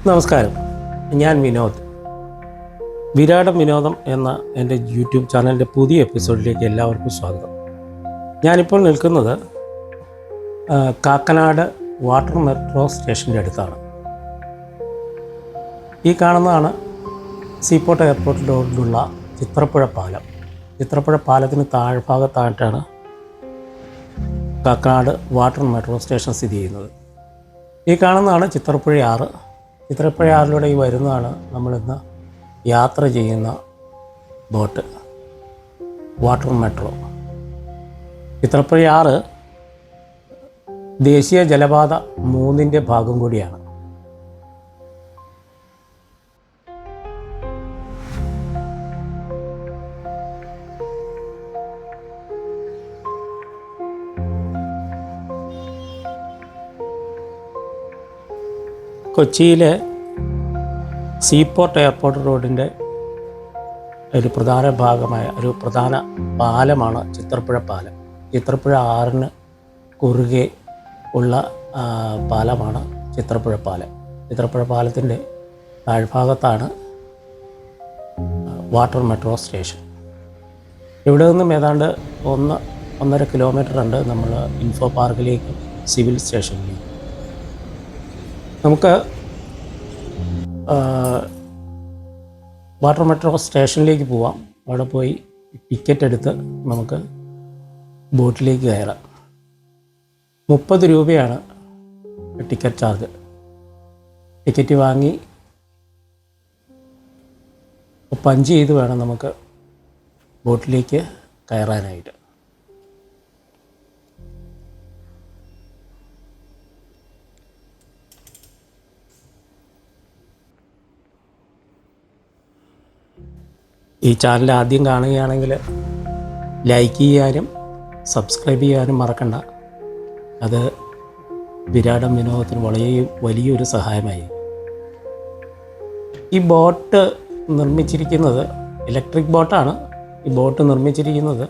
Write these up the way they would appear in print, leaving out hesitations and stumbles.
നമസ്കാരം, ഞാൻ വിനോദ്. വിരാടം വിനോദം എന്ന എൻ്റെ യൂട്യൂബ് ചാനലിൻ്റെ പുതിയ എപ്പിസോഡിലേക്ക് എല്ലാവർക്കും സ്വാഗതം. ഞാനിപ്പോൾ നിൽക്കുന്നത് കാക്കനാട് വാട്ടർ മെട്രോ സ്റ്റേഷൻ്റെ അടുത്താണ്. ഈ കാണുന്നതാണ് സീപോർട്ട് എയർപോർട്ടിലുള്ള ചിത്രപ്പുഴ പാലം. ചിത്രപ്പുഴ പാലത്തിന് താഴ്ഭാഗത്തായിട്ടാണ് കാക്കനാട് വാട്ടർ മെട്രോ സ്റ്റേഷൻ സ്ഥിതി ചെയ്യുന്നത്. ഈ കാണുന്നതാണ് ചിത്രപ്പുഴ ആറ്. ചിത്രപ്പുഴ ആറിലൂടെ ഈ വരുന്നതാണ് നമ്മളിന്ന് യാത്ര ചെയ്യുന്ന ബോട്ട്, വാട്ടർ മെട്രോ. ചിത്രപ്പുഴ ആറ് ദേശീയ ജലപാത 3 ഭാഗം കൂടിയാണ്. കൊച്ചിയിലെ സീപോർട്ട് എയർപോർട്ട് റോഡിൻ്റെ ഒരു പ്രധാന ഭാഗമായ ഒരു പ്രധാന പാലമാണ് ചിത്രപ്പുഴ പാലം. ചിത്രപ്പുഴ ആറിന് കുറുകെ ഉള്ള പാലമാണ് ചിത്രപ്പുഴ പാലം. ചിത്രപ്പുഴ പാലത്തിൻ്റെ താഴ്ഭാഗത്താണ് വാട്ടർ മെട്രോ സ്റ്റേഷൻ. ഇവിടെ നിന്നും ഏതാണ്ട് 1.5 കിലോമീറ്റർ ഉണ്ട് നമ്മൾ ഇൻഫോ പാർക്കിലേക്കും സിവിൽ സ്റ്റേഷനിലേക്കും. നമുക്ക് വാട്ടർ മെട്രോ സ്റ്റേഷനിലേക്ക് പോവാം. അവിടെ പോയി ടിക്കറ്റ് എടുത്ത് നമുക്ക് ബോട്ടിലേക്ക് കയറാം. 30 രൂപയാണ് ടിക്കറ്റ് ചാർജ്. ടിക്കറ്റ് വാങ്ങി പഞ്ച് ചെയ്ത് വേണം നമുക്ക് ബോട്ടിലേക്ക് കയറാനായിട്ട്. ഈ ചാനൽ ആദ്യം കാണുകയാണെങ്കിൽ ലൈക്ക് ചെയ്യാനും സബ്സ്ക്രൈബ് ചെയ്യാനും മറക്കണ്ട. അത് വിരാടം വിനോദത്തിന് വളരെ വലിയൊരു സഹായമായി. ഈ ബോട്ട് നിർമ്മിച്ചിരിക്കുന്നത് ഇലക്ട്രിക് ബോട്ടാണ്. ഈ ബോട്ട് നിർമ്മിച്ചിരിക്കുന്നത്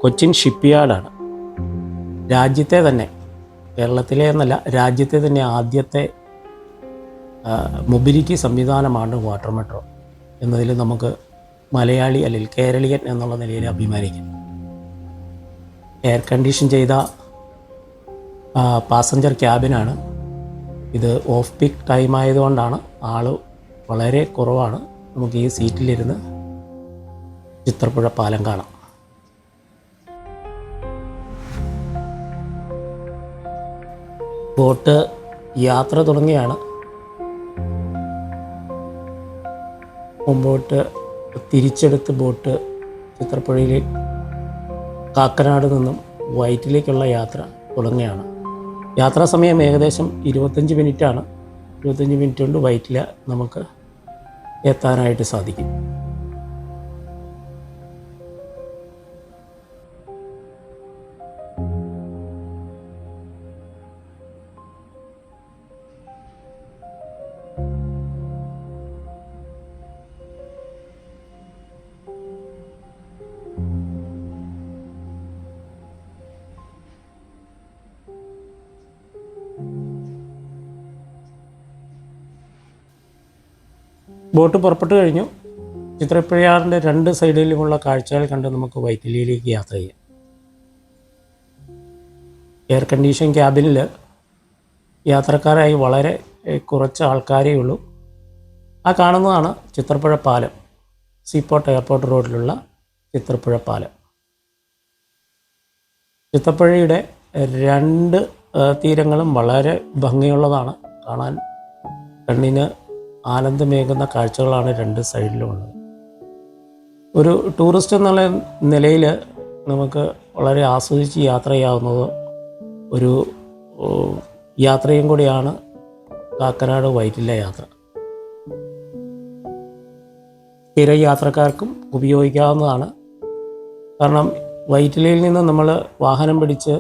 കൊച്ചിൻ ഷിപ്പ് യാർഡാണ്. രാജ്യത്തെ തന്നെ, കേരളത്തിലെ എന്നല്ല, രാജ്യത്തെ തന്നെ ആദ്യത്തെ മൊബിലിറ്റി സംവിധാനമാണ് വാട്ടർ മെട്രോ എന്നതിൽ നമുക്ക് മലയാളി അല്ലെങ്കിൽ കേരളീയൻ എന്നുള്ള നിലയിൽ അഭിമാനിക്കും. എയർ കണ്ടീഷൻ ചെയ്ത പാസഞ്ചർ ക്യാബിനാണ്. ഇത് ഓഫ് പീക്ക് ടൈം ആയതുകൊണ്ടാണ് ആൾ വളരെ കുറവാണ്. നമുക്ക് ഈ സീറ്റിലിരുന്ന് ചിത്രപ്പുഴ പാലം കാണാം. ബോട്ട് യാത്ര തുടങ്ങിയാണ്. മുമ്പോട്ട് തിരിച്ചെടുത്ത് ബോട്ട് ചിത്രപ്പുഴയിൽ കാക്കനാട് നിന്നും വൈറ്റിലേക്കുള്ള യാത്ര തുടങ്ങുകയാണ്. യാത്രാ സമയം ഏകദേശം 25 മിനിറ്റാണ്. 25 മിനിറ്റ് കൊണ്ട് വൈറ്റിൽ നമുക്ക് എത്താനായിട്ട് സാധിക്കും. ബോട്ട് പുറപ്പെട്ടു കഴിഞ്ഞു. ചിത്രപ്പുഴയാറിൻ്റെ 2 സൈഡിലുമുള്ള കാഴ്ചകൾ കണ്ട് നമുക്ക് വൈറ്റിലിയിലേക്ക് യാത്ര ചെയ്യാം. എയർ കണ്ടീഷൻ ക്യാബിനിൽ യാത്രക്കാരായി വളരെ കുറച്ച് ആൾക്കാരേ ഉള്ളൂ. ആ കാണുന്നതാണ് ചിത്രപ്പുഴ പാലം, സീപോർട്ട് എയർപോർട്ട് റോഡിലുള്ള ചിത്രപ്പുഴ പാലം. ചിത്രപ്പുഴയുടെ 2 തീരങ്ങളും വളരെ ഭംഗിയുള്ളതാണ്. കാണാൻ കണ്ണിന് ആനന്ദമേകുന്ന കാഴ്ചകളാണ് 2 സൈഡിലുമുള്ളത്. ഒരു ടൂറിസ്റ്റ് എന്നുള്ള നിലയിൽ നമുക്ക് വളരെ ആസ്വദിച്ച് യാത്ര ചെയ്യാവുന്നത് ഒരു യാത്രയും കൂടിയാണ് കാക്കനാട് വൈറ്റില യാത്ര. സ്ഥിര യാത്രക്കാർക്കും ഉപയോഗിക്കാവുന്നതാണ്. കാരണം വൈറ്റിലയിൽ നിന്ന് നമ്മൾ വാഹനം പിടിച്ച്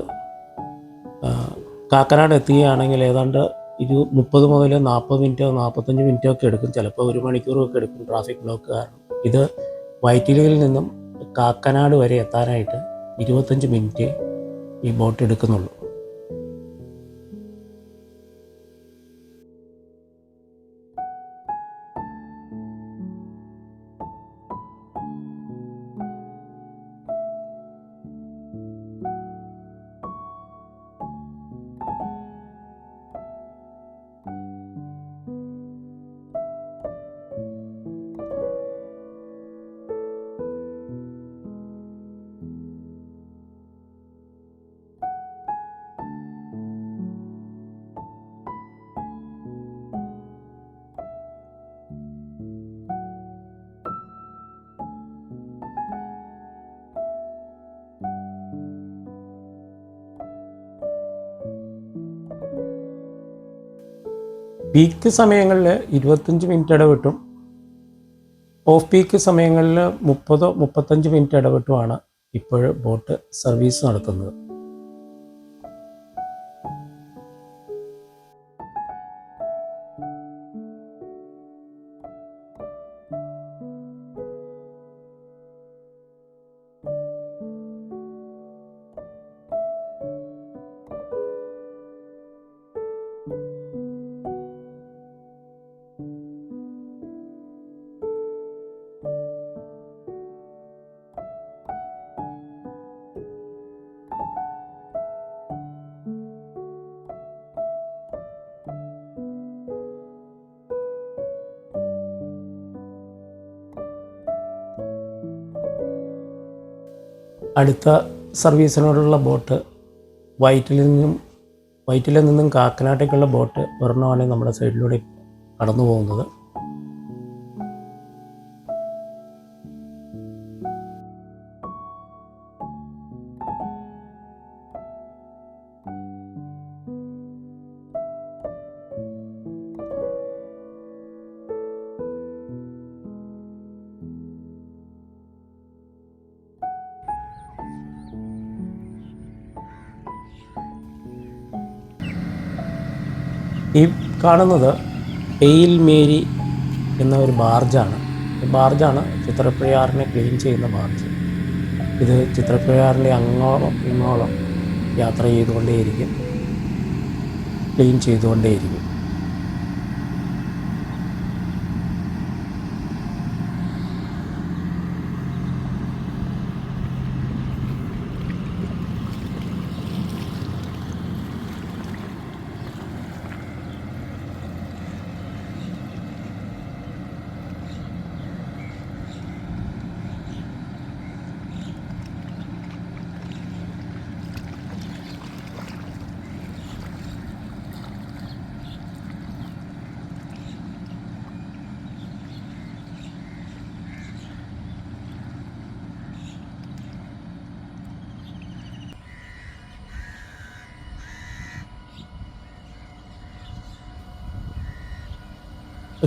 കാക്കനാട് എത്തുകയാണെങ്കിൽ ഏതാണ്ട് 30 മുതൽ 40 മിനിറ്റോ 45 മിനിറ്റോ ഒക്കെ എടുക്കും. ചിലപ്പോൾ 1 മണിക്കൂറൊക്കെ എടുക്കും ട്രാഫിക് ബ്ലോക്ക് കാരണം. ഇത് വൈറ്റിലയിൽ നിന്നും കാക്കനാട് വരെ എത്താനായിട്ട് 25 മിനിറ്റ് ഈ ബോട്ട് എടുക്കുന്നുള്ളൂ. പീക്ക് സമയങ്ങളിൽ 25 മിനിറ്റ് ഇടവിട്ടും ഓഫ് പീക്ക് സമയങ്ങളിൽ 30-35 മിനിറ്റ് ഇടവിട്ടുമാണ് ഇപ്പോൾ ബോട്ട് സർവീസ് നടത്തുന്നത്. അടുത്ത സർവീസിനോടുള്ള ബോട്ട് വൈറ്റിൽ നിന്നും കാക്കനാട്ടേക്കുള്ള ബോട്ട് ഒരെണ്ണമാണ് നമ്മുടെ സൈഡിലൂടെ കടന്നു പോകുന്നത്. ഈ കാണുന്നത് എയിൽ മേരി എന്ന ഒരു ബാർജാണ്. ഈ ബാർജാണ് ചിത്രപ്പുഴയാറിനെ ക്ലീൻ ചെയ്യുന്ന ബാർജ്. ഇത് ചിത്രപ്പുഴയാറിൻ്റെ അങ്ങോളം ഇങ്ങോളം യാത്ര ചെയ്തുകൊണ്ടേയിരിക്കും, ക്ലീൻ ചെയ്തുകൊണ്ടേയിരിക്കും.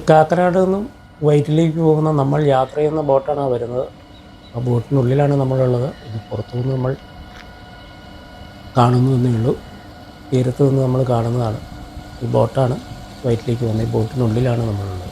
കാക്കനാട് നിന്നും വൈറ്റിലേക്ക് പോകുന്ന നമ്മൾ യാത്ര ചെയ്യുന്ന ബോട്ടാണ് വരുന്നത്. ആ ബോട്ടിനുള്ളിലാണ് നമ്മളുള്ളത്. ഇത് പുറത്തുനിന്ന് നമ്മൾ കാണുന്നു എന്നേ ഉള്ളൂ. തീരത്ത് നിന്ന് നമ്മൾ കാണുന്നതാണ്. ഈ ബോട്ടാണ് വൈറ്റിലേക്ക് പോകുന്നത്. ഈ ബോട്ടിനുള്ളിലാണ് നമ്മളുള്ളത്.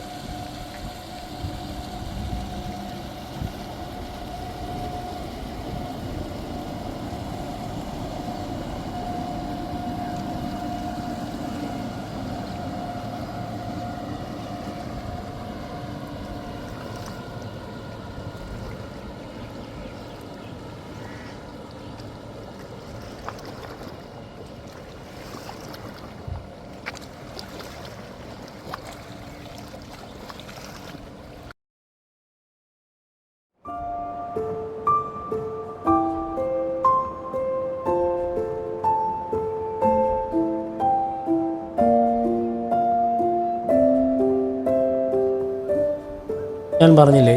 ഞാൻ പറഞ്ഞില്ലേ,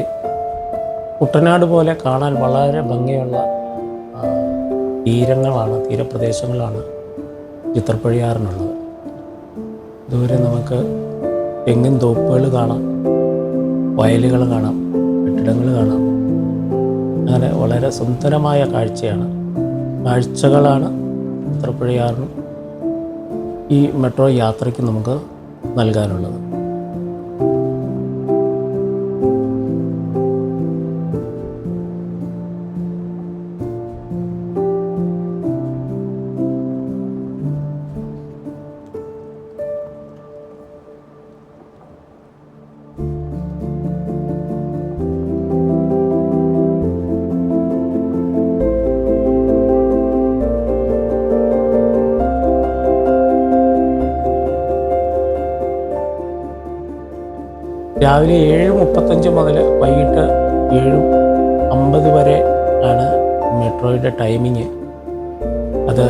കുട്ടനാട് പോലെ കാണാൻ വളരെ ഭംഗിയുള്ള തീരപ്രദേശങ്ങളാണ് ചിത്രപ്പുഴയാറിനുള്ളത്. ദൂരെ നമുക്ക് തെങ്ങിൻ തോപ്പുകൾ കാണാം, വയലുകൾ കാണാം, കെട്ടിടങ്ങൾ കാണാം. അങ്ങനെ വളരെ സുന്ദരമായ കാഴ്ചകളാണ് ചിത്രപ്പുഴയാറിനും ഈ മെട്രോ യാത്രയ്ക്ക് നമുക്ക് നൽകാനുള്ളത്. രാവിലെ 7:35 മുതൽ വൈകിട്ട് 7:50 വരെ ആണ് മെട്രോയുടെ ടൈമിങ്. അത്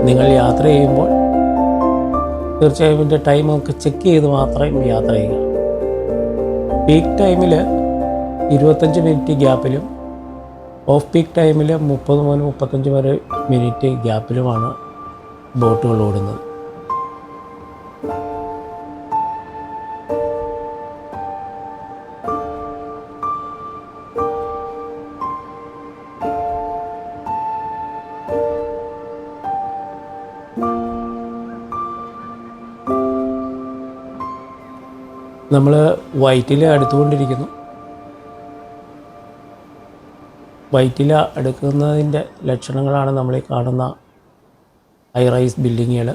നിങ്ങൾ യാത്ര ചെയ്യുമ്പോൾ തീർച്ചയായും ഇതിൻ്റെ ടൈമൊക്കെ ചെക്ക് ചെയ്ത് മാത്രമേ യാത്ര ചെയ്യുക. പീക്ക് ടൈമിൽ 25 മിനിറ്റ് ഗ്യാപ്പിലും ഓഫ് പീക്ക് ടൈമിൽ 30 മുതൽ 35 വരെ മിനിറ്റ് ഗ്യാപ്പിലുമാണ് ബോട്ടുകൾ ഓടുന്നത്. നമ്മൾ വൈറ്റില അടുത്തുകൊണ്ടിരിക്കുന്നു. വൈറ്റില അടുക്കുന്നതിൻ്റെ ലക്ഷണങ്ങളാണ് നമ്മളീ കാണുന്ന ഹൈ റൈസ് ബിൽഡിങ്ങുകൾ.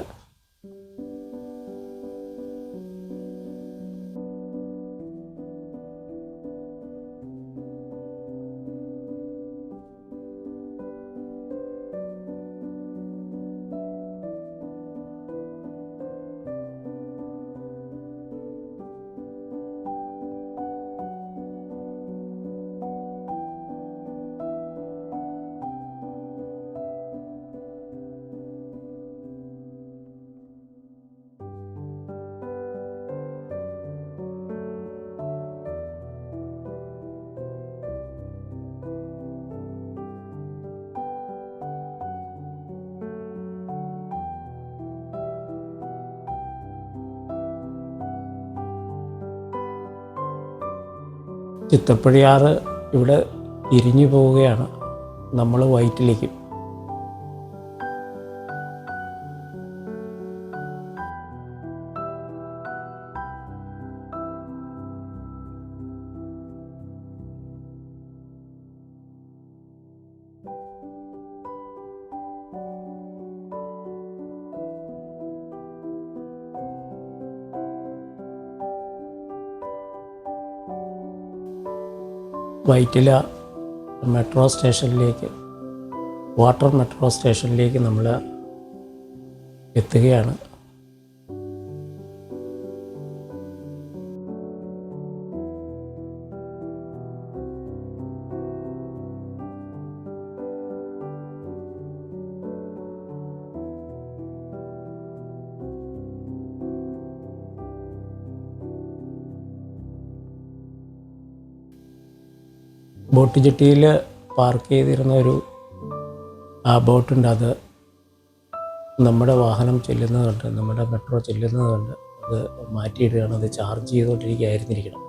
ചിത്രപ്പഴിയാറ് ഇവിടെ തിരിഞ്ഞു പോവുകയാണ് നമ്മൾ വൈറ്റിലേക്ക്. വൈറ്റില മെട്രോ സ്റ്റേഷനിലേക്ക്, വാട്ടർ മെട്രോ സ്റ്റേഷനിലേക്ക് നമ്മൾ എത്തുകയാണ്. ബോട്ട് ജെട്ടിയിൽ പാർക്ക് ചെയ്തിരുന്ന ബോട്ടുണ്ട്. അത് നമ്മുടെ വാഹനം ചെല്ലുന്നതുണ്ട്, നമ്മുടെ മെട്രോ ചെല്ലുന്നതുണ്ട്. അത് മാറ്റിയിടുകയാണ്. അത് ചാർജ് ചെയ്തുകൊണ്ടിരിക്കുകയായിരുന്നിരിക്കണം.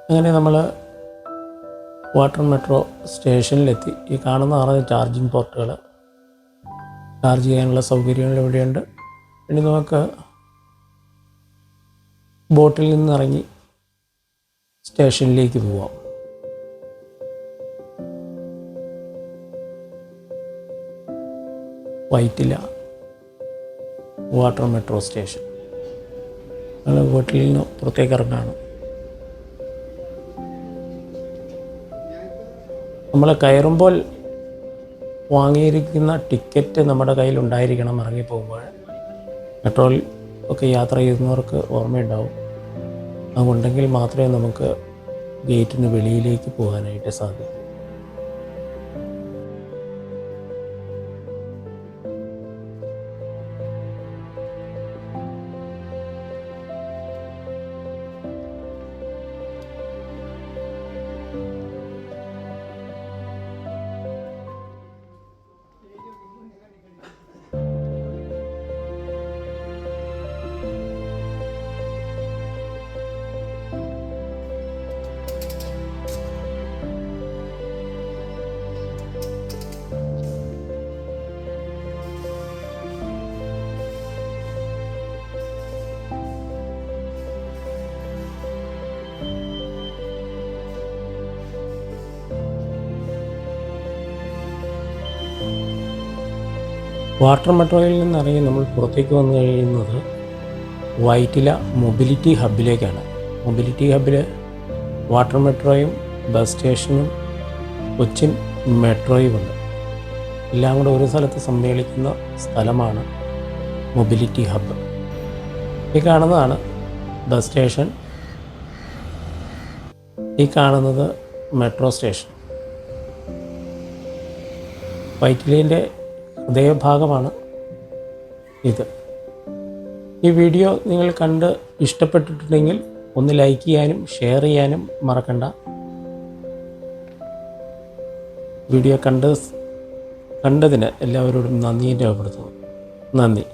അങ്ങനെ നമ്മൾ വാട്ടർ മെട്രോ സ്റ്റേഷനിലെത്തി. ഈ കാണുന്നതാണ് ചാർജിങ് പോർട്ടുകൾ. ചാർജ് ചെയ്യാനുള്ള സൗകര്യങ്ങൾ ഇവിടെയുണ്ട്. ഇനി നമുക്ക് ബോട്ടിൽ നിന്നിറങ്ങി സ്റ്റേഷനിലേക്ക് പോവാം. Vyttila water metro station. നമ്മൾ ബോട്ടിൽ നിന്ന് പുറത്തേക്ക് ഇറങ്ങാണ്. നമ്മൾ കയറുമ്പോൾ വാങ്ങിയിരിക്കുന്ന ടിക്കറ്റ് നമ്മുടെ കയ്യിൽ ഉണ്ടായിരിക്കണം. ഇറങ്ങിപ്പോകുമ്പോൾ മെട്രോയിൽ ഒക്കെ യാത്ര ചെയ്യുന്നവർക്ക് ഓർമ്മയുണ്ടാവും. അതുണ്ടെങ്കിൽ മാത്രമേ നമുക്ക് ഗേറ്റിന് വെളിയിലേക്ക് പോകാനായിട്ട് സാധിക്കൂ. വാട്ടർ മെട്രോയിൽ നിന്നിറങ്ങി നമ്മൾ പുറത്തേക്ക് വന്നു കഴിയുന്നത് വൈറ്റില മൊബിലിറ്റി ഹബ്ബിലേക്കാണ്. മൊബിലിറ്റി ഹബ്ബിൽ വാട്ടർ മെട്രോയും ബസ് സ്റ്റേഷനും കൊച്ചിൻ മെട്രോയുമുണ്ട്. എല്ലാം കൂടെ ഒരു സ്ഥലത്ത് സമ്മേളിക്കുന്ന സ്ഥലമാണ് മൊബിലിറ്റി ഹബ്ബ്. ഈ കാണുന്നതാണ് ബസ് സ്റ്റേഷൻ. ഈ കാണുന്നത് മെട്രോ സ്റ്റേഷൻ. വൈറ്റിലേൻ്റെ ഹൃദയഭാഗമാണ് ഇത്. ഈ വീഡിയോ നിങ്ങൾ കണ്ട് ഇഷ്ടപ്പെട്ടിട്ടുണ്ടെങ്കിൽ ഒന്ന് ലൈക്ക് ചെയ്യാനും ഷെയർ ചെയ്യാനും മറക്കണ്ട. വീഡിയോ കണ്ടതിന് എല്ലാവരോടും നന്ദി രേഖപ്പെടുത്തുന്നു. നന്ദി.